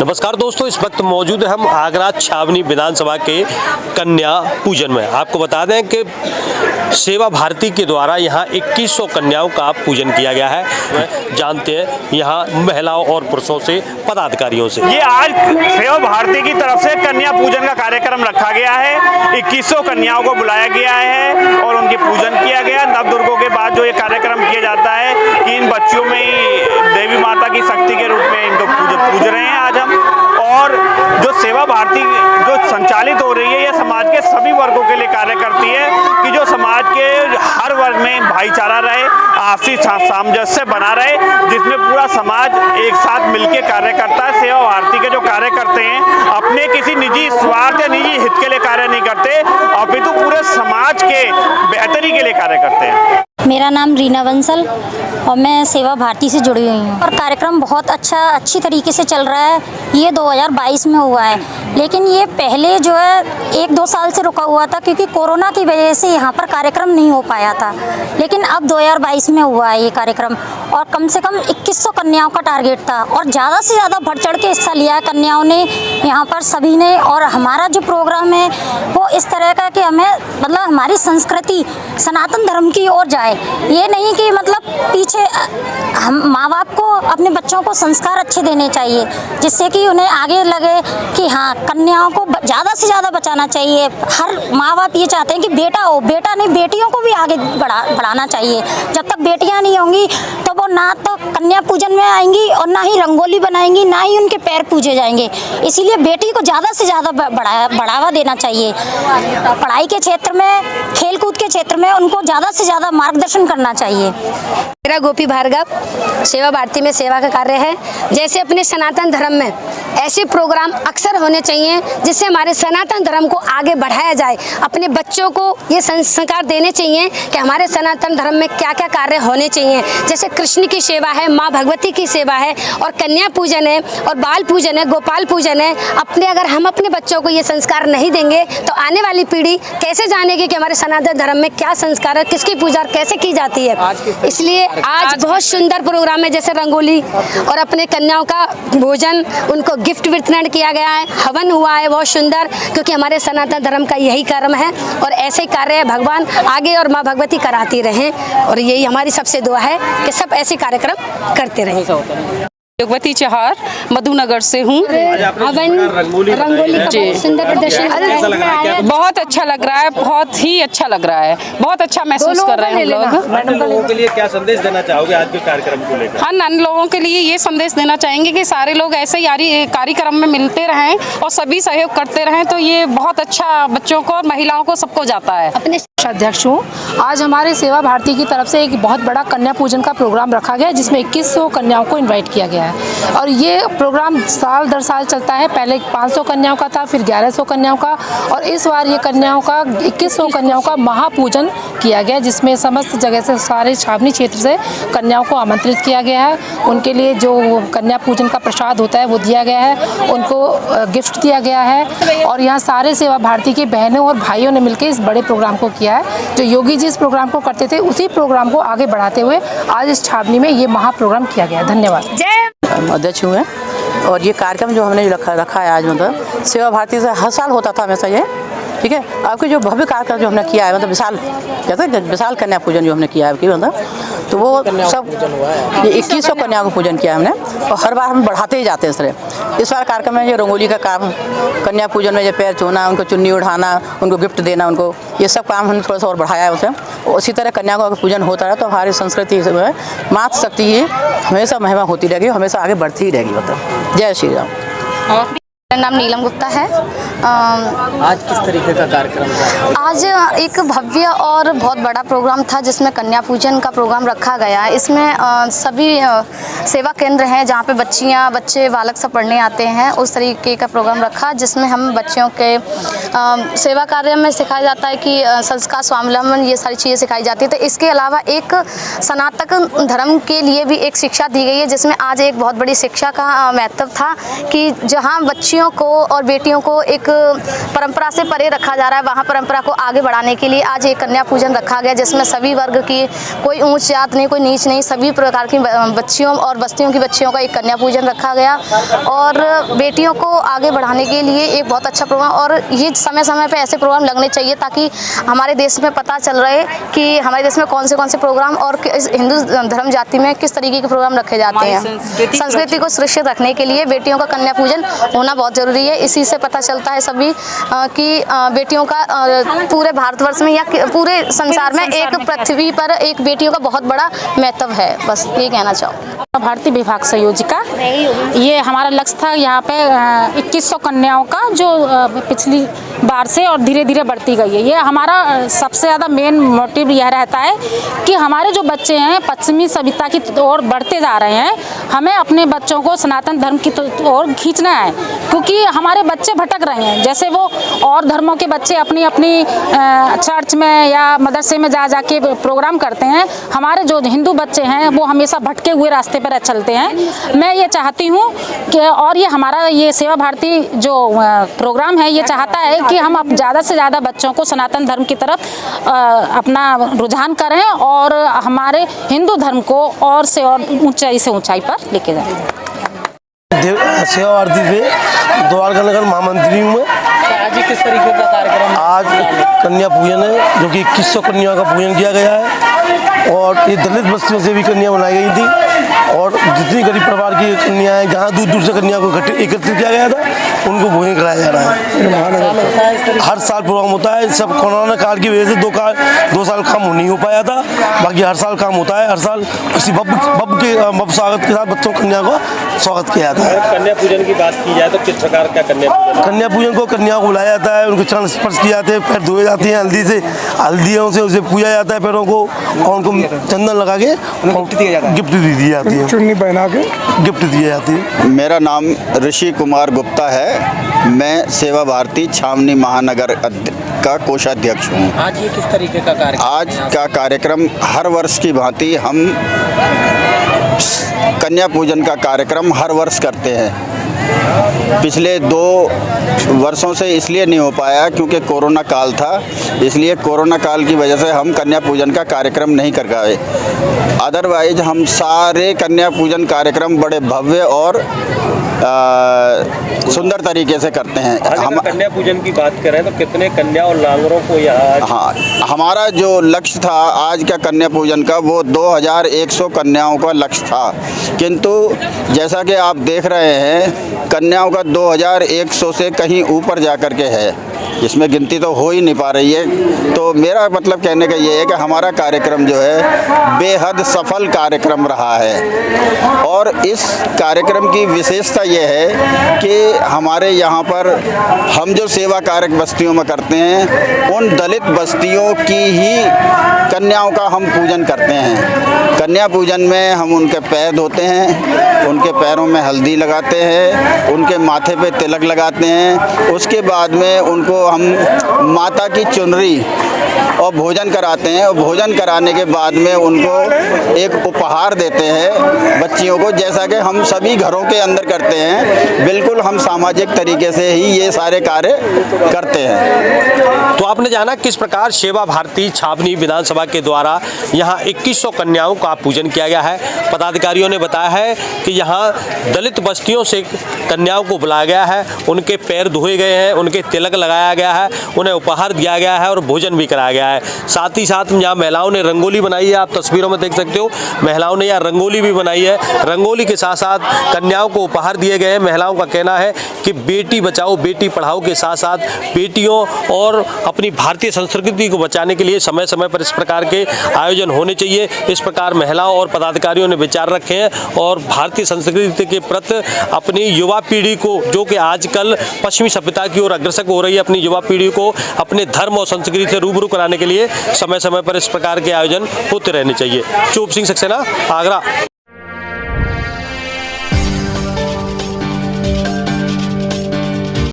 नमस्कार दोस्तों, इस वक्त मौजूद है हम आगरा छावनी विधानसभा के कन्या पूजन में। आपको बता दें कि सेवा भारती के द्वारा यहाँ 2100 कन्याओं का पूजन किया गया है। जानते हैं यहाँ महिलाओं और पुरुषों से, पदाधिकारियों से। ये आज सेवा भारती की तरफ से कन्या पूजन का कार्यक्रम रखा गया है। 2100 कन्याओं को बुलाया गया है और उनकी पूजन किया गया। नवदुर्गों के बाद जो ये कार्यक्रम किया जाता है कि इन बच्चियों में ही देवी माता की शक्ति के रूप में इनको पूज रहे हैं आज हम। और जो सेवा भारती जो संचालित हो रही है, ये समाज के सभी वर्गों के लिए कार्य करती है कि जो समाज के हर वर्ग में भाईचारा रहे, आपसी सामंजस्य बना रहे, जिसमें पूरा समाज एक साथ मिलकर कार्य करता है। सेवा भारती के जो कार्य करते हैं अपने किसी निजी स्वार्थ या निजी हित के लिए कार्य नहीं करते, अपितु पूरे समाज के बेहतरी के लिए कार्य करते हैं। मेरा नाम रीना बंसल और मैं सेवा भारती से जुड़ी हुई हूँ और कार्यक्रम बहुत अच्छी तरीके से चल रहा है। ये 2022 में हुआ है, लेकिन ये पहले जो है 1-2 साल से रुका हुआ था क्योंकि कोरोना की वजह से यहाँ पर कार्यक्रम नहीं हो पाया था। लेकिन अब 2022 में हुआ है ये कार्यक्रम और कम से कम 2100 कन्याओं का टारगेट था और ज़्यादा से ज़्यादा बढ़ चढ़ के हिस्सा लिया है कन्याओं ने यहाँ पर सभी ने। और हमारा जो प्रोग्राम है वो इस तरह का कि हमें मतलब हमारी संस्कृति सनातन धर्म की ओर जाए। ये नहीं कि मतलब पीछे हम माँ बाप को अपने बच्चों को संस्कार अच्छे देने चाहिए जिससे कि उन्हें आगे लगे कि हाँ, कन्याओं को ज़्यादा से ज़्यादा बचाना चाहिए। हर माँ बाप ये चाहते हैं कि बेटा हो, बेटा नहीं बेटियों को भी आगे बढ़ाना चाहिए। जब तक बेटियाँ नहीं होंगी तो वो ना तो कन्या पूजन में आएंगी और ना ही रंगोली बनाएंगी, ना ही उनके पैर पूजे जाएंगे। इसीलिए बेटी को ज़्यादा से ज़्यादा बढ़ावा देना चाहिए। पढ़ाई के क्षेत्र में, खेलकूद के क्षेत्र में उनको ज़्यादा से ज़्यादा मार्गदर्शन करना चाहिए। मेरा गोपी भार्गव सेवा भारती में सेवा का कार्य है। जैसे अपने सनातन धर्म में ऐसे प्रोग्राम अक्सर होने चाहिए जिससे हमारे सनातन धर्म को आगे बढ़ाया जाए। अपने बच्चों को ये संस्कार देने चाहिए कि हमारे सनातन धर्म में क्या क्या कार्य होने चाहिए। जैसे कृष्ण की सेवा है, माँ भगवती की सेवा है और कन्या पूजन है और बाल पूजन है, गोपाल पूजन है। अगर हम अपने बच्चों को ये संस्कार नहीं देंगे तो आने वाली पीढ़ी कैसे जानेगी कि हमारे सनातन धर्म में क्या संस्कार है, किसकी पूजा कैसे की जाती है। इसलिए आज बहुत सुंदर प्रोग्राम है, जैसे रंगोली और अपने कन्याओं का भोजन, उनको गिफ्ट वितरण किया गया है, हवन हुआ है बहुत सुंदर, क्योंकि हमारे सनातन धर्म का यही कर्म है और ऐसे ही कार्य भगवान आगे और माँ भगवती कराती रहें। और यही हमारी सबसे दुआ है कि सब ऐसे कार्यक्रम करते रहें। भगवती चहार मधुनगर से हूँ। रंगोली का बहुत सुंदर प्रदर्शन बहुत अच्छा लग रहा है, बहुत ही अच्छा लग रहा है, बहुत अच्छा महसूस कर रहे हैं हम लोग। मैडम लोगों के लिए क्या संदेश देना चाहोगे आज के कार्यक्रम को लेकर? हाँ, नन लोगों के लिए ये संदेश देना चाहेंगे कि सारे लोग ऐसे ही कार्यक्रम में मिलते रहें और सभी सहयोग करते रहें, तो ये बहुत अच्छा बच्चों को और महिलाओं को सबको जाता है। अपने अध्यक्ष हूँ। आज हमारे सेवा भारती की तरफ से एक बहुत बड़ा कन्या पूजन का प्रोग्राम रखा गया है जिसमें 2100 कन्याओं को इनवाइट किया गया है और ये प्रोग्राम साल दर साल चलता है। पहले 500 कन्याओं का था, फिर 1100 कन्याओं का और इस बार ये कन्याओं का 2100 कन्याओं का महापूजन किया गया जिसमें समस्त जगह से, सारे छावनी क्षेत्र से कन्याओं को आमंत्रित किया गया है। उनके लिए जो कन्या पूजन का प्रसाद होता है वो दिया गया है, उनको गिफ्ट दिया गया है और यहाँ सारे सेवा भारती के बहनों और भाइयों ने मिलकर इस बड़े प्रोग्राम को किया है। जो योगी जी इस प्रोग्राम को करते थे उसी प्रोग्राम को आगे बढ़ाते हुए आज इस छावनी में ये महाप्रोग्राम किया गया। धन्यवाद। अध्यक्ष हुए और ये कार्यक्रम जो हमने रखा है आज, मतलब सेवा भारती से हर साल होता था हमेशा ये, ठीक है। आपके जो भव्य कार्यक्रम जो हमने किया है, मतलब विशाल कहते हैं विशाल कन्या पूजन जो हमने किया है कि मतलब, तो वो सब ये 2100 कन्याओं को पूजन किया हमने और हर बार हम बढ़ाते ही जाते हैं इस तरह। इस बार कार्यक्रम में ये रंगोली का काम, कन्या पूजन में ये पैर छूना, उनको चुन्नी उठाना, उनको गिफ्ट देना, उनको ये सब काम हमने थोड़ा सा और बढ़ाया है उसे। उसी तरह कन्या का पूजन होता रहा तो हमारी संस्कृति जो है मातृशक्ति ही हमेशा महिमा होती रहेगी, हमेशा आगे बढ़ती ही रहेगी। मतलब जय श्री राम। मेरा नाम नीलम गुप्ता है। आज किस तरीके का कार्यक्रम था? आज एक भव्य और बहुत बड़ा प्रोग्राम था जिसमें कन्या पूजन का प्रोग्राम रखा गया है। इसमें सभी सेवा केंद्र हैं जहाँ पे बच्चे बालक सब पढ़ने आते हैं। उस तरीके का प्रोग्राम रखा जिसमें हम बच्चों के सेवा कार्य में सिखाया जाता है कि संस्कार, स्वावलंबन, ये सारी चीज़ें सिखाई जाती है। तो इसके अलावा एक सनातन धर्म के लिए भी एक शिक्षा दी गई है जिसमें आज एक बहुत बड़ी शिक्षा का महत्व था कि जहाँ बच्चियों बच्चियों को और बेटियों को एक परंपरा से परे रखा जा रहा है, वहाँ परंपरा को आगे बढ़ाने के लिए आज एक कन्या पूजन रखा गया, जिसमें सभी वर्ग की, कोई ऊंच जात नहीं, कोई नीच नहीं, सभी प्रकार की बच्चियों और बस्तियों की बच्चियों का एक कन्या पूजन रखा गया। और बेटियों को आगे बढ़ाने के लिए एक बहुत अच्छा प्रोग्राम, और ये समय समय पे ऐसे प्रोग्राम लगने चाहिए ताकि हमारे देश में पता चल रहे कि हमारे देश में कौन से प्रोग्राम और इस हिंदू धर्म जाति में किस तरीके के प्रोग्राम रखे जाते हैं। संस्कृति को सुरक्षित रखने के लिए बेटियों का कन्या पूजन होना बहुत ज़रूरी है। इसी से पता चलता है सभी कि बेटियों का पूरे भारतवर्ष में या पूरे संसार में एक पृथ्वी पर एक बेटियों का बहुत बड़ा महत्व है। बस ये कहना चाहूँ। भारतीय विभाग संयोजिका, ये हमारा लक्ष्य था यहाँ पे 2100 कन्याओं का, जो पिछली बार से और धीरे धीरे बढ़ती गई है। ये हमारा सबसे ज़्यादा मेन मोटिव यह रहता है कि हमारे जो बच्चे हैं पश्चिमी सभ्यता की ओर बढ़ते जा रहे हैं, हमें अपने बच्चों को सनातन धर्म की ओर खींचना है, क्योंकि हमारे बच्चे भटक रहे हैं। जैसे वो और धर्मों के बच्चे अपनी अपनी चर्च में या मदरसे में जा के प्रोग्राम करते हैं, हमारे जो हिंदू बच्चे हैं वो हमेशा भटके हुए रास्ते पर चलते हैं। मैं ये चाहती हूँ कि, और ये हमारा ये सेवा भारती जो प्रोग्राम है ये चाहता है कि हम अब ज़्यादा से ज़्यादा बच्चों को सनातन धर्म की तरफ अपना रुझान करें और हमारे हिंदू धर्म को और से और ऊंचाई से ऊंचाई पर लेके जाएं। सेवा भारती से द्वारका नगर महामंत्री हूँ मैं। आज किस तरीके का कार्यक्रम? आज कन्या पूजन है, जो कि 2100 कन्याओं का पूजन किया गया है, और ये दलित बस्तियों से भी कन्या बनाई गई थी, और जितनी गरीब परिवार की कन्या हैं, जहाँ दूर दूर से कन्या को एकत्रित किया गया था, उनको भोजन कराया जा रहा है। हर साल प्रोग्राम होता है। सब कोरोना काल की वजह से 2 साल काम नहीं हो पाया था, बाकी हर साल काम होता है। हर साल उसी भव्य स्वागत के साथ बच्चों कन्या को स्वागत किया जाता है। कन्या पूजन की बात की जाए तो किस प्रकार का कन्या पूजन को कन्या को बुलाया जाता है, उनके चरण स्पर्श किए जाते हैं, पैर धोए जाते हैं, हल्दियों से उसे पूजा जाता है पैरों को, और उनको चंदन लगा के गिफ्ट दी जाती है, चुन्नी पहना के गिफ्ट दी जाती है। मेरा नाम ऋषि कुमार गुप्ता है। मैं सेवा भारती छावनी महानगर का कोषाध्यक्ष हूँ। आज ये किस तरीके का कार्यक्रम? आज का कार्यक्रम हर वर्ष की भांति हम कन्या पूजन का कार्यक्रम हर वर्ष करते हैं। पिछले 2 वर्षों से इसलिए नहीं हो पाया क्योंकि कोरोना काल था, इसलिए कोरोना काल की वजह से हम कन्या पूजन का कार्यक्रम नहीं कर पाए। अदरवाइज हम सारे कन्या पूजन कार्यक्रम बड़े भव्य और सुंदर तरीके से करते हैं। हम कन्या पूजन की बात करें तो कितने कन्या और लांगरों को यहाँ? हाँ, हमारा जो लक्ष्य था आज का कन्या पूजन का, वो 2100 कन्याओं का लक्ष्य था, किंतु जैसा कि आप देख रहे हैं कन्याओं का 2100 से कहीं ऊपर जा कर के है, इसमें गिनती तो हो ही नहीं पा रही है। तो मेरा मतलब कहने का ये है कि हमारा कार्यक्रम जो है बेहद सफल कार्यक्रम रहा है, और इस कार्यक्रम की विशेषता ये है कि हमारे यहाँ पर हम जो सेवा कार्य बस्तियों में करते हैं, उन दलित बस्तियों की ही कन्याओं का हम पूजन करते हैं। कन्या पूजन में हम उनके पैर धोते हैं, उनके पैरों में हल्दी लगाते हैं, उनके माथे पे तिलक लगाते हैं, उसके बाद में उनको हम माता की चुनरी और भोजन कराते हैं, और भोजन कराने के बाद में उनको एक उपहार देते हैं बच्चियों को, जैसा कि हम सभी घरों के अंदर करते हैं। बिल्कुल हम सामाजिक तरीके से ही ये सारे कार्य करते हैं। तो आपने जाना किस प्रकार सेवा भारती छावनी विधानसभा के द्वारा यहाँ 2100 कन्याओं का पूजन किया गया है। पदाधिकारियों ने बताया है कि यहाँ दलित बस्तियों से कन्याओं को बुलाया गया है, उनके पैर धोए गए हैं, उनके तिलक लगाया गया है, उन्हें उपहार दिया गया है और भोजन भी कराया गया है। साथ ही साथ यहाँ महिलाओं ने रंगोली बनाई है, आप तस्वीरों में देख सकते हो, महिलाओं ने यहाँ रंगोली भी बनाई है। रंगोली के साथ साथ कन्याओं को उपहार दिए गए हैं। महिलाओं का कहना है कि बेटी बचाओ बेटी पढ़ाओ के साथ साथ बेटियों और अपनी भारतीय संस्कृति को बचाने के लिए समय समय पर इस प्रकार के आयोजन होने चाहिए। इस प्रकार महिलाओं और पदाधिकारियों ने विचार रखे हैं और भारतीय संस्कृति के प्रति अपनी युवा पीढ़ी को, जो कि आजकल पश्चिमी सभ्यता की ओर अग्रसर हो रही है, अपनी युवा पीढ़ी को अपने धर्म और संस्कृति से रूबरू कराने के लिए समय समय पर इस प्रकार के आयोजन होते रहने चाहिए। चोप सिंह सक्सेना, आगरा।